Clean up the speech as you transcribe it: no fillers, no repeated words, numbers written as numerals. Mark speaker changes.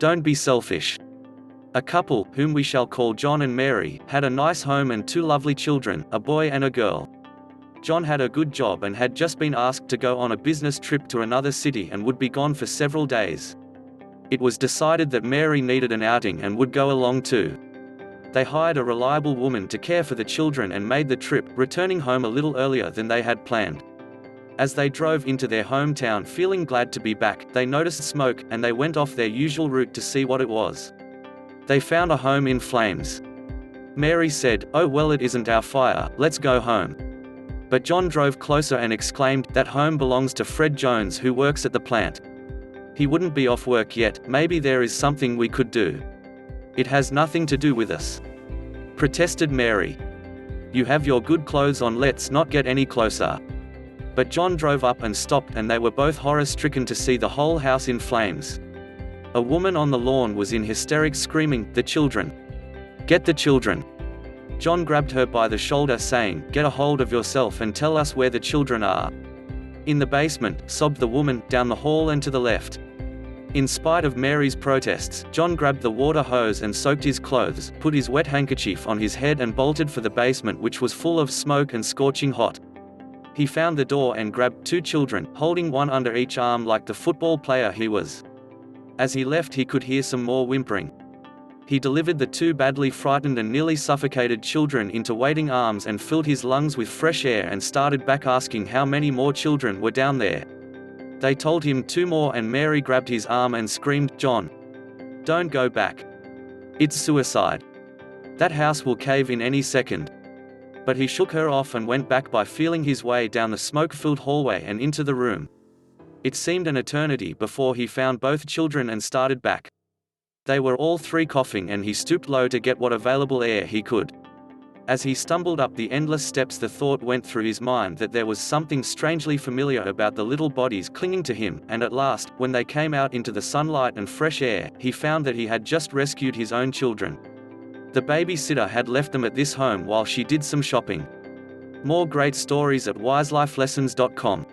Speaker 1: Don't be selfish. A couple, whom we shall call John and Mary, had a nice home and two lovely children, a boy and a girl. John had a good job and had just been asked to go on a business trip to another city and would be gone for several days. It was decided that Mary needed an outing and would go along too. They hired a reliable woman to care for the children and made the trip, returning home a little earlier than they had planned. As they drove into their hometown feeling glad to be back, they noticed smoke, and they went off their usual route to see what it was. They found a home in flames. Mary said, "Oh well, it isn't our fire, let's go home." But John drove closer and exclaimed, "That home belongs to Fred Jones, who works at the plant. He wouldn't be off work yet, maybe there is something we could do." "It has nothing to do with us," protested Mary. "You have your good clothes on, let's not get any closer." But John drove up and stopped, and they were both horror-stricken to see the whole house in flames. A woman on the lawn was in hysterics screaming, "The children! Get the children!" John grabbed her by the shoulder saying, "Get a hold of yourself and tell us where the children are." "In the basement," sobbed the woman, "down the hall and to the left." In spite of Mary's protests, John grabbed the water hose and soaked his clothes, put his wet handkerchief on his head and bolted for the basement, which was full of smoke and scorching hot. He found the door and grabbed two children, holding one under each arm like the football player he was. As he left, he could hear some more whimpering. He delivered the two badly frightened and nearly suffocated children into waiting arms and filled his lungs with fresh air and started back asking how many more children were down there. They told him two more, and Mary grabbed his arm and screamed, "John! Don't go back. It's suicide. That house will cave in any second." But he shook her off and went back by feeling his way down the smoke-filled hallway and into the room. It seemed an eternity before he found both children and started back. They were all three coughing, and he stooped low to get what available air he could. As he stumbled up the endless steps, the thought went through his mind that there was something strangely familiar about the little bodies clinging to him, and at last, when they came out into the sunlight and fresh air, he found that he had just rescued his own children. The babysitter had left them at this home while she did some shopping. More great stories at wiselifelessons.com.